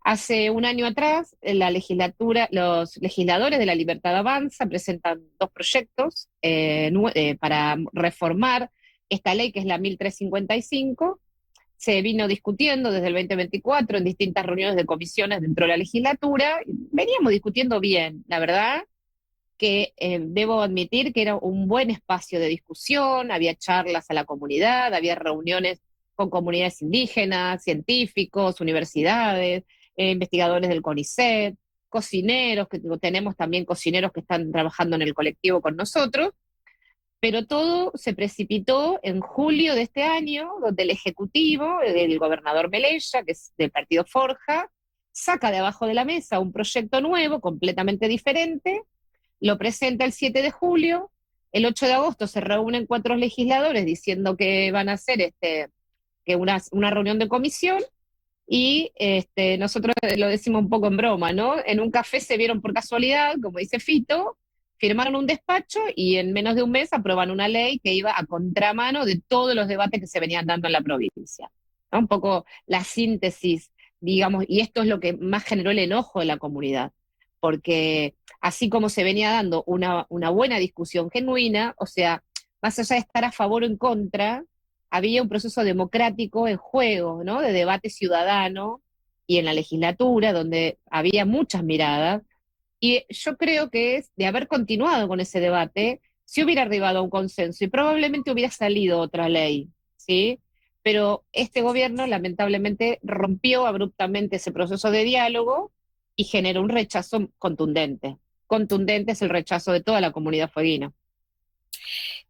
Hace un año atrás, los legisladores de La Libertad Avanza presentan 2 proyectos para reformar esta ley, que es la 1355. Se vino discutiendo desde el 2024 en distintas reuniones de comisiones dentro de la legislatura. Veníamos discutiendo bien, la verdad, que debo admitir que era un buen espacio de discusión, había charlas a la comunidad, había reuniones con comunidades indígenas, científicos, universidades, investigadores del CONICET, cocineros, que tenemos también cocineros que están trabajando en el colectivo con nosotros, pero todo se precipitó en julio de este año, donde el Ejecutivo, el gobernador Melella, que es del partido Forja, saca de abajo de la mesa un proyecto nuevo, completamente diferente, lo presenta el 7 de julio, el 8 de agosto se reúnen 4 legisladores diciendo que van a hacer que una reunión de comisión, y nosotros lo decimos un poco en broma, ¿no? En un café se vieron por casualidad, como dice Fito, firmaron un despacho y en menos de un mes aproban una ley que iba a contramano de todos los debates que se venían dando en la provincia, ¿no? Un poco la síntesis, digamos, y esto es lo que más generó el enojo de la comunidad, porque así como se venía dando una buena discusión genuina, o sea, más allá de estar a favor o en contra, había un proceso democrático en juego, ¿no?, de debate ciudadano, y en la legislatura, donde había muchas miradas, y yo creo que de haber continuado con ese debate, se hubiera arribado a un consenso, y probablemente hubiera salido otra ley, ¿sí? Pero este gobierno, lamentablemente, rompió abruptamente ese proceso de diálogo, y generó un rechazo contundente. Contundente es el rechazo de toda la comunidad fueguina.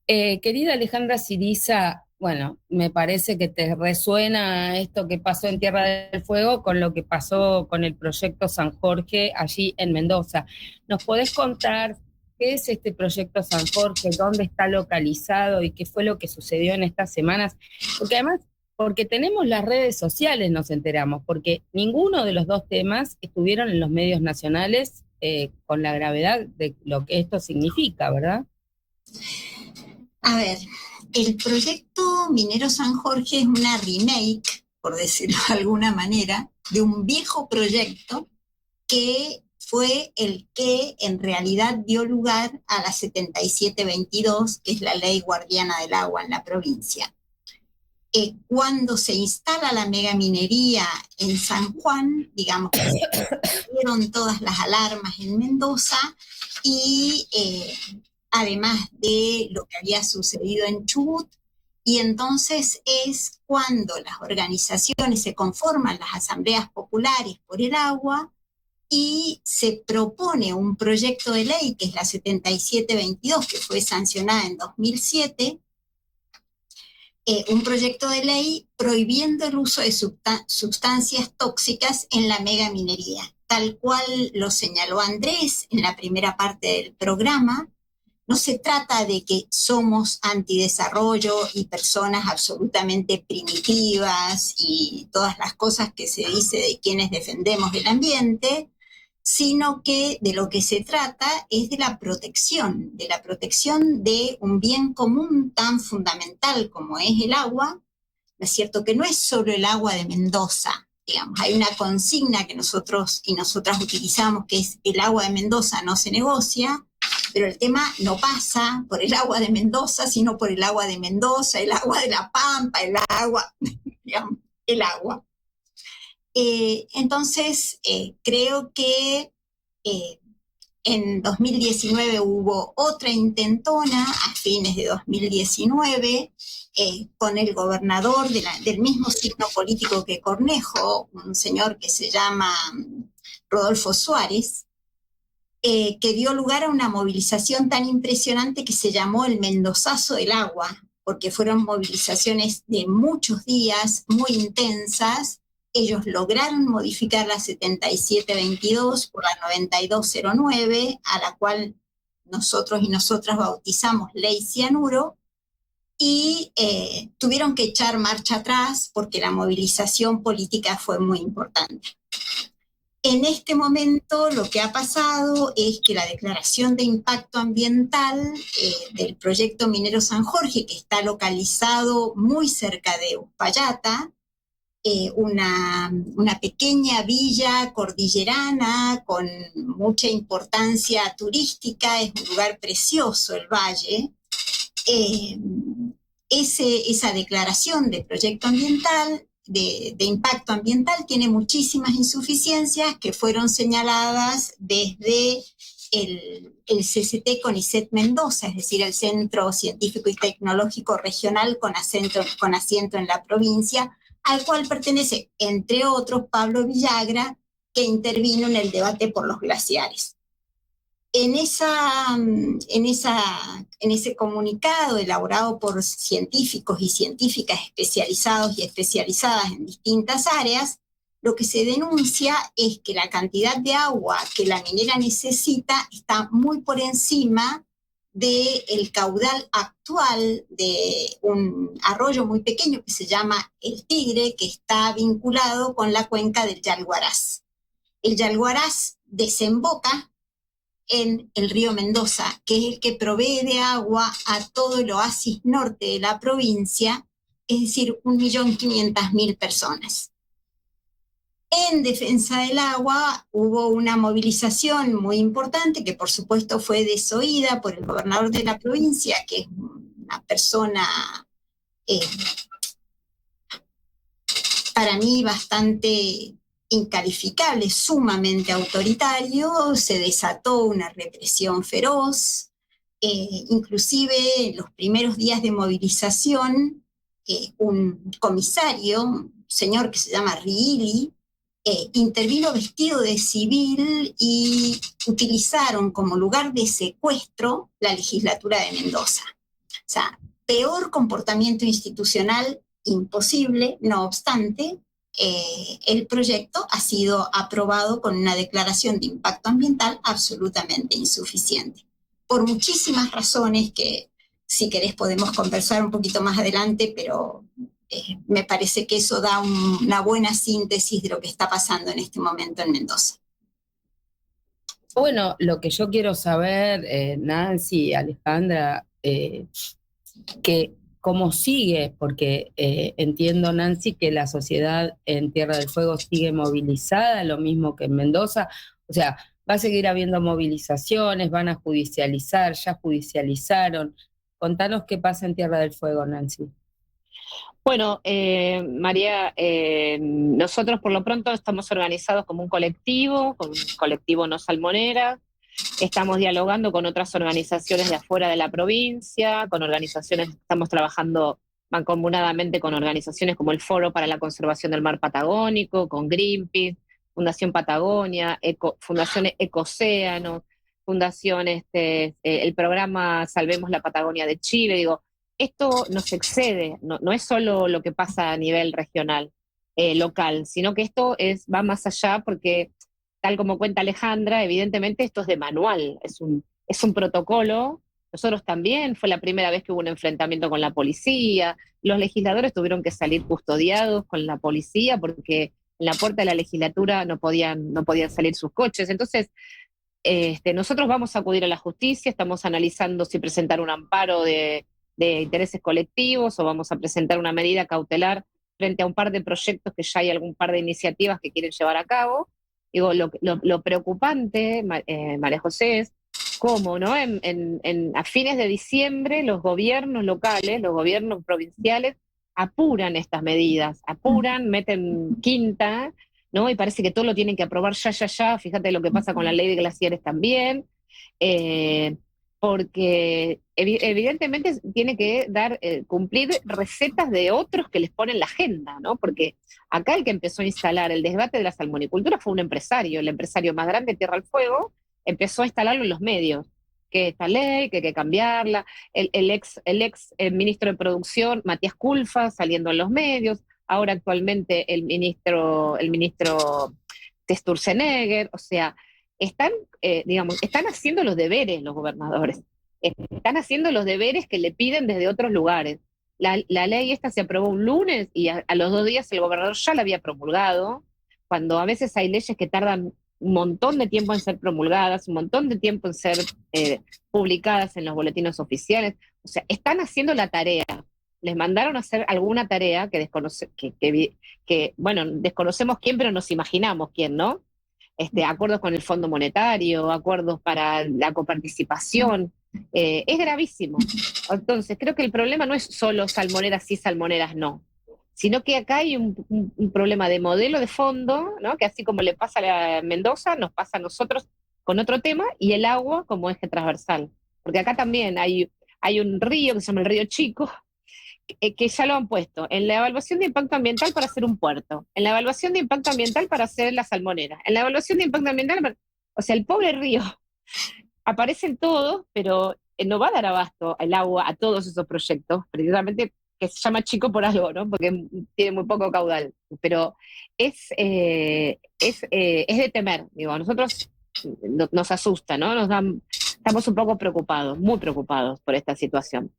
Querida Alejandra Siriza, bueno, me parece que te resuena esto que pasó en Tierra del Fuego con lo que pasó con el proyecto San Jorge allí en Mendoza. ¿Nos podés contar qué es este proyecto San Jorge, dónde está localizado y qué fue lo que sucedió en estas semanas? Porque además, porque tenemos las redes sociales, nos enteramos, porque ninguno de los 2 temas estuvieron en los medios nacionales con la gravedad de lo que esto significa, ¿verdad? A ver, el proyecto Minero San Jorge es una remake, por decirlo de alguna manera, de un viejo proyecto que fue el que en realidad dio lugar a la 7722, que es la ley guardiana del agua en la provincia. Cuando se instala la megaminería en San Juan, digamos que se dieron todas las alarmas en Mendoza y además de lo que había sucedido en Chubut, y entonces es cuando las organizaciones se conforman, las asambleas populares por el agua, y se propone un proyecto de ley, que es la 7722, que fue sancionada en 2007, un proyecto de ley prohibiendo el uso de sustancias tóxicas en la megaminería, tal cual lo señaló Andrés en la primera parte del programa. No se trata de que somos antidesarrollo y personas absolutamente primitivas y todas las cosas que se dice de quienes defendemos el ambiente, sino que de lo que se trata es de la protección de un bien común tan fundamental como es el agua. ¿No es cierto? Que no es solo el agua de Mendoza, digamos, hay una consigna que nosotros y nosotras utilizamos, que es el agua de Mendoza no se negocia, pero el tema no pasa por el agua de Mendoza, sino por el agua de Mendoza, el agua de La Pampa, el agua, digamos, el agua. Entonces, creo que en 2019 hubo otra intentona, a fines de 2019, con el gobernador del mismo signo político que Cornejo, un señor que se llama Rodolfo Suárez, que dio lugar a una movilización tan impresionante que se llamó el Mendozazo del Agua, porque fueron movilizaciones de muchos días, muy intensas. Ellos lograron modificar la 7722 por la 9209, a la cual nosotros y nosotras bautizamos Ley Cianuro, y tuvieron que echar marcha atrás porque la movilización política fue muy importante. En este momento lo que ha pasado es que la declaración de impacto ambiental del proyecto Minero San Jorge, que está localizado muy cerca de Uspallata, una pequeña villa cordillerana con mucha importancia turística, es un lugar precioso el valle. Esa declaración de proyecto ambiental, de impacto ambiental, tiene muchísimas insuficiencias que fueron señaladas desde el CCT CONICET Mendoza, es decir, el Centro Científico y Tecnológico Regional con asiento en la provincia, al cual pertenece, entre otros, Pablo Villagra, que intervino en el debate por los glaciares. En ese comunicado elaborado por científicos y científicas especializados y especializadas en distintas áreas, lo que se denuncia es que la cantidad de agua que la minera necesita está muy por encima del caudal actual de un arroyo muy pequeño que se llama el Tigre, que está vinculado con la cuenca del Yalguarás. El Yalguarás desemboca en el río Mendoza, que es el que provee de agua a todo el oasis norte de la provincia, es decir, 1.500.000 personas. En defensa del agua hubo una movilización muy importante que por supuesto fue desoída por el gobernador de la provincia, que es una persona para mí bastante incalificable, sumamente autoritario. Se desató una represión feroz, inclusive en los primeros días de movilización, un comisario, un señor que se llama Riili, intervino vestido de civil y utilizaron como lugar de secuestro la legislatura de Mendoza. O sea, peor comportamiento institucional imposible. No obstante, el proyecto ha sido aprobado con una declaración de impacto ambiental absolutamente insuficiente, por muchísimas razones que, si querés, podemos conversar un poquito más adelante, pero me parece que eso da una buena síntesis de lo que está pasando en este momento en Mendoza. Bueno, lo que yo quiero saber, Nancy, Alejandra, que cómo sigue, porque entiendo, Nancy, que la sociedad en Tierra del Fuego sigue movilizada, lo mismo que en Mendoza. O sea, va a seguir habiendo movilizaciones, van a judicializar, ya judicializaron. Contanos qué pasa en Tierra del Fuego, Nancy. Bueno, María, nosotros por lo pronto estamos organizados como un colectivo, con un colectivo No Salmonera. Estamos dialogando con otras organizaciones de afuera de la provincia, con organizaciones, estamos trabajando mancomunadamente con organizaciones como el Foro para la Conservación del Mar Patagónico, con Greenpeace, Fundación Patagonia, Fundación Ecocéano, Fundación, el programa Salvemos la Patagonia de Chile. Digo, esto nos excede, no es solo lo que pasa a nivel regional, local, sino que esto va más allá porque, tal como cuenta Alejandra, evidentemente esto es de manual, es un protocolo. Nosotros también, fue la primera vez que hubo un enfrentamiento con la policía, los legisladores tuvieron que salir custodiados con la policía porque en la puerta de la legislatura no podían salir sus coches. Entonces, nosotros vamos a acudir a la justicia, estamos analizando si presentar un amparo de intereses colectivos o vamos a presentar una medida cautelar frente a un par de proyectos que ya hay algún par de iniciativas que quieren llevar a cabo. Digo, lo preocupante, María José, es cómo, ¿no? A fines de diciembre los gobiernos locales, los gobiernos provinciales apuran estas medidas, meten quinta, ¿no? Y parece que todo lo tienen que aprobar ya. Fíjate lo que pasa con la ley de glaciares también. Porque evidentemente tiene que cumplir recetas de otros que les ponen la agenda, ¿no? Porque acá el que empezó a instalar el debate de la salmonicultura fue un empresario, el empresario más grande de Tierra del Fuego, empezó a instalarlo en los medios, que esta ley, que hay que cambiarla, el ex ministro de Producción, Matías Culfa, saliendo en los medios, ahora actualmente el ministro Sturzenegger, o sea, están haciendo los deberes los gobernadores, están haciendo los deberes que le piden desde otros lugares. La ley esta se aprobó un lunes y a los 2 días el gobernador ya la había promulgado, cuando a veces hay leyes que tardan un montón de tiempo en ser promulgadas, un montón de tiempo en ser publicadas en los boletines oficiales. O sea, están haciendo la tarea. Les mandaron a hacer alguna tarea que desconocemos quién, pero nos imaginamos quién, ¿no? Acuerdos con el Fondo Monetario, acuerdos para la coparticipación. Es gravísimo. Entonces, creo que el problema no es solo salmoneras sí, salmoneras no, sino que acá hay un problema de modelo de fondo, ¿no? Que así como le pasa a Mendoza, nos pasa a nosotros con otro tema, y el agua como eje transversal. Porque acá también hay un río que se llama el Río Chico, que ya lo han puesto en la evaluación de impacto ambiental para hacer un puerto, en la evaluación de impacto ambiental para hacer la salmonera, en la evaluación de impacto ambiental o sea, el pobre río, aparecen todos, pero no va a dar abasto el agua a todos esos proyectos, precisamente que se llama Chico por algo, ¿no? Porque tiene muy poco caudal, pero es de temer, digo, a nosotros nos asusta, ¿no? Estamos un poco preocupados, muy preocupados por esta situación.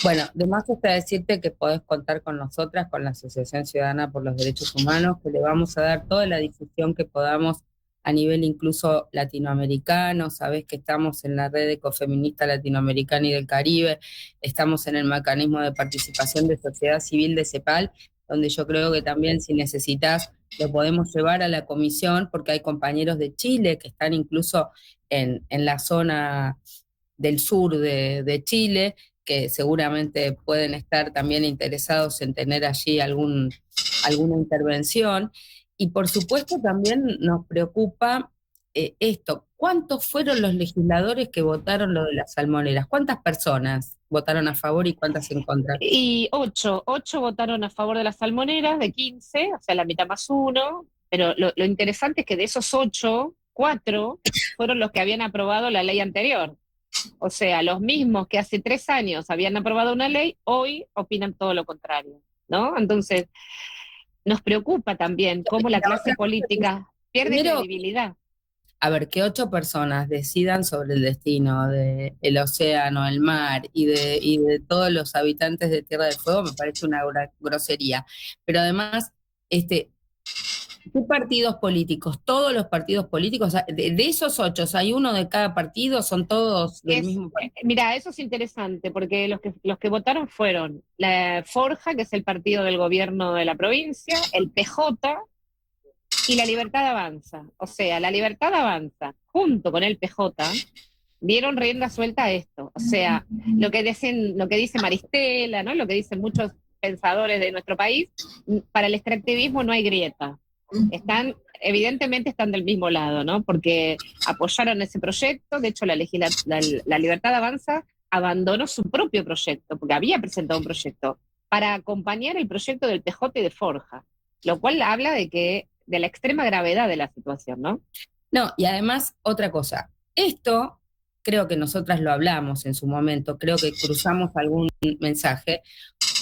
Bueno, de más está decirte que podés contar con nosotras, con la Asociación Ciudadana por los Derechos Humanos, que le vamos a dar toda la difusión que podamos a nivel incluso latinoamericano. Sabés que estamos en la red ecofeminista latinoamericana y del Caribe, estamos en el mecanismo de participación de sociedad civil de CEPAL, donde yo creo que también, si necesitas, lo podemos llevar a la comisión, porque hay compañeros de Chile que están incluso en la zona del sur de Chile, que seguramente pueden estar también interesados en tener allí alguna intervención. Y por supuesto también nos preocupa esto, ¿cuántos fueron los legisladores que votaron lo de las salmoneras? ¿Cuántas personas votaron a favor y cuántas en contra? Y 8 votaron a favor de las salmoneras, de 15, o sea, la mitad más 1, pero lo interesante es que de esos 8, 4 fueron los que habían aprobado la ley anterior. O sea, los mismos que hace 3 años habían aprobado una ley, hoy opinan todo lo contrario, ¿no? Entonces, nos preocupa también cómo la clase política pierde credibilidad. A ver, que 8 personas decidan sobre el destino del océano, el mar y de todos los habitantes de Tierra del Fuego me parece una grosería. Pero además, ¿Qué partidos políticos? ¿Todos los partidos políticos? De esos 8, ¿hay uno de cada partido? ¿Son todos del mismo partido? Mira, eso es interesante, porque los que votaron fueron la Forja, que es el partido del gobierno de la provincia, el PJ y la Libertad Avanza. O sea, la Libertad Avanza, junto con el PJ, dieron rienda suelta a esto. O sea, lo que dice Maristela, ¿no? Lo que dicen muchos pensadores de nuestro país, para el extractivismo no hay grieta. Evidentemente están del mismo lado, ¿no? Porque apoyaron ese proyecto. De hecho, la Libertad Avanza abandonó su propio proyecto, porque había presentado un proyecto para acompañar el proyecto del PJ y de Forja, lo cual habla de la extrema gravedad de la situación, ¿no? No, y además, otra cosa, esto creo que nosotras lo hablamos en su momento, creo que cruzamos algún mensaje,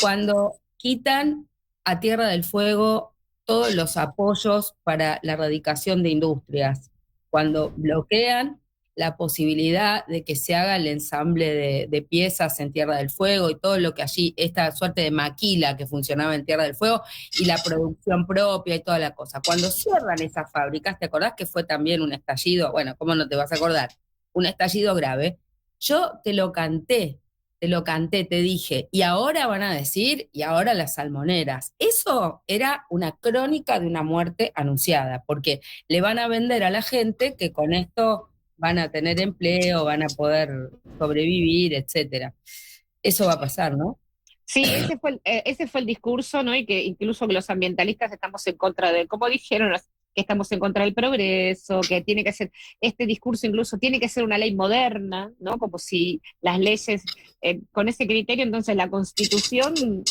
cuando quitan a Tierra del Fuego todos los apoyos para la erradicación de industrias, cuando bloquean la posibilidad de que se haga el ensamble de piezas en Tierra del Fuego y todo lo que allí, esta suerte de maquila que funcionaba en Tierra del Fuego y la producción propia y toda la cosa. Cuando cierran esas fábricas, ¿te acordás que fue también un estallido? Bueno, ¿cómo no te vas a acordar? Un estallido grave. Yo te lo canté, te dije, y ahora van a decir, y ahora las salmoneras. Eso era una crónica de una muerte anunciada, porque le van a vender a la gente que con esto van a tener empleo, van a poder sobrevivir, etcétera. Eso va a pasar, ¿no? Sí, ese fue el discurso, ¿no? Y que incluso que los ambientalistas estamos en contra de, como dijeron, que estamos en contra del progreso, que tiene que ser, este discurso incluso tiene que ser una ley moderna, ¿no? Como si las leyes, con ese criterio, entonces la Constitución,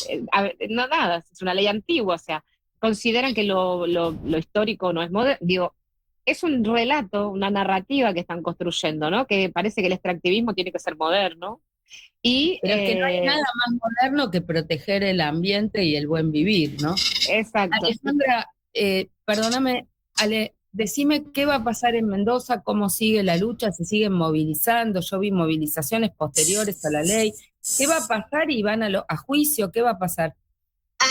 no nada, es una ley antigua, o sea, consideran que lo histórico no es moderno. Digo, es un relato, una narrativa que están construyendo, ¿no? Que parece que el extractivismo tiene que ser moderno. Pero es que no hay nada más moderno que proteger el ambiente y el buen vivir, ¿no? Exacto. Alejandra, perdóname, Ale, decime qué va a pasar en Mendoza, cómo sigue la lucha, se siguen movilizando, yo vi movilizaciones posteriores a la ley, ¿qué va a pasar y van a juicio? ¿Qué va a pasar?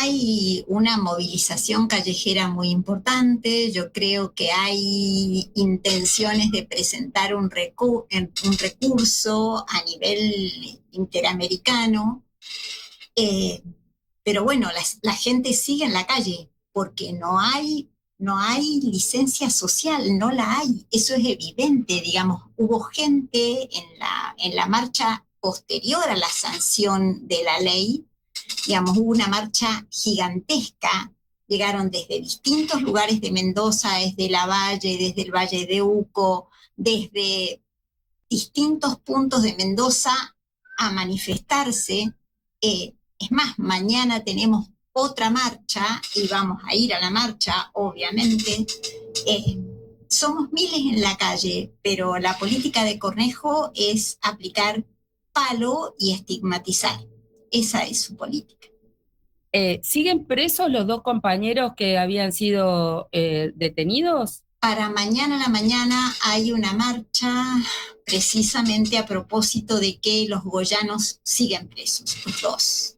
Hay una movilización callejera muy importante, yo creo que hay intenciones de presentar un recurso a nivel interamericano, pero bueno, la gente sigue en la calle porque no hay licencia social, no la hay, eso es evidente, digamos, hubo gente en la marcha posterior a la sanción de la ley, digamos, hubo una marcha gigantesca, llegaron desde distintos lugares de Mendoza, desde la Valle, desde el Valle de Uco, desde distintos puntos de Mendoza a manifestarse. Es más, mañana tenemos otra marcha y vamos a ir a la marcha, obviamente. Somos miles en la calle, pero la política de Cornejo es aplicar palo y estigmatizar. Esa es su política. ¿Siguen presos los 2 compañeros que habían sido detenidos? Para mañana a la mañana hay una marcha precisamente a propósito de que los goyanos siguen presos, los 2.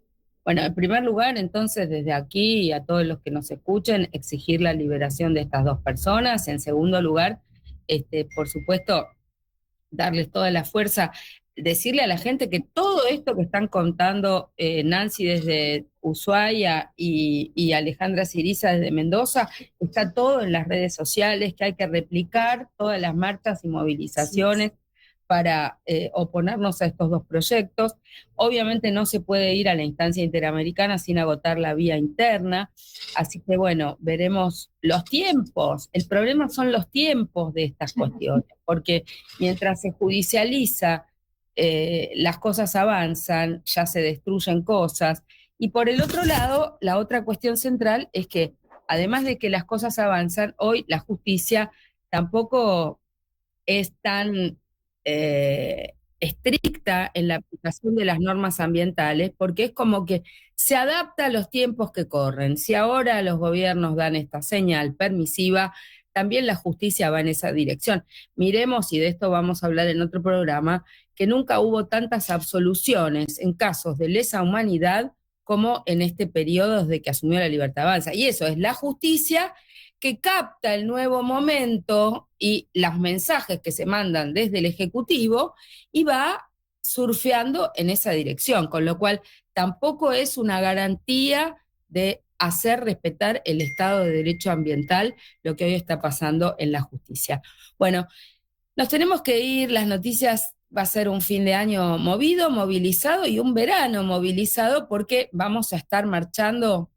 Bueno, en primer lugar, entonces, desde aquí y a todos los que nos escuchen, exigir la liberación de estas 2 personas. En segundo lugar, por supuesto, darles toda la fuerza, decirle a la gente que todo esto que están contando Nancy desde Ushuaia y Alejandra Ciriza desde Mendoza, está todo en las redes sociales, que hay que replicar todas las marchas y movilizaciones para oponernos a estos 2 proyectos. Obviamente no se puede ir a la instancia interamericana sin agotar la vía interna, así que bueno, veremos los tiempos. El problema son los tiempos de estas cuestiones, porque mientras se judicializa, las cosas avanzan, ya se destruyen cosas, y por el otro lado, la otra cuestión central es que, además de que las cosas avanzan, hoy la justicia tampoco es tan estricta en la aplicación de las normas ambientales, porque es como que se adapta a los tiempos que corren. Si ahora los gobiernos dan esta señal permisiva, también la justicia va en esa dirección. Miremos, y de esto vamos a hablar en otro programa, que nunca hubo tantas absoluciones en casos de lesa humanidad como en este periodo desde que asumió la Libertad Avanza. Y eso es la justicia que capta el nuevo momento y los mensajes que se mandan desde el Ejecutivo y va surfeando en esa dirección, con lo cual tampoco es una garantía de hacer respetar el Estado de Derecho ambiental, lo que hoy está pasando en la justicia. Bueno, nos tenemos que ir, las noticias, va a ser un fin de año movido, movilizado y un verano movilizado porque vamos a estar marchando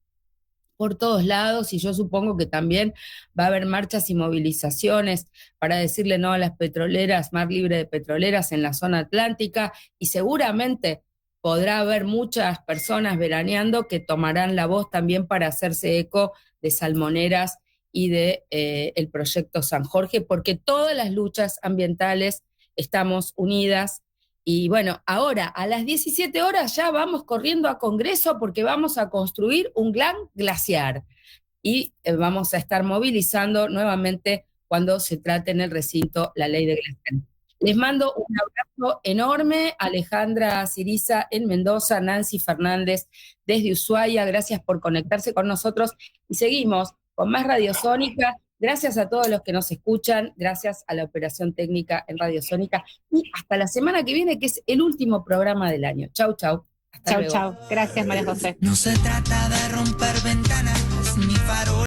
por todos lados y yo supongo que también va a haber marchas y movilizaciones para decirle no a las petroleras, mar libre de petroleras en la zona atlántica y seguramente podrá haber muchas personas veraneando que tomarán la voz también para hacerse eco de Salmoneras y de el proyecto San Jorge, porque todas las luchas ambientales estamos unidas. Y bueno, ahora a las 17 horas ya vamos corriendo a Congreso porque vamos a construir un gran glaciar y vamos a estar movilizando nuevamente cuando se trate en el recinto la ley de glaciar. Les mando un abrazo enorme, Alejandra Ciriza en Mendoza, Nancy Fernández desde Ushuaia, gracias por conectarse con nosotros y seguimos con más Radiosónica. Gracias a todos los que nos escuchan, gracias a la operación técnica en Radiosónica y hasta la semana que viene, que es el último programa del año. Chau, chau. Hasta luego. Chau. Gracias, María José. No se trata de romper ventanas.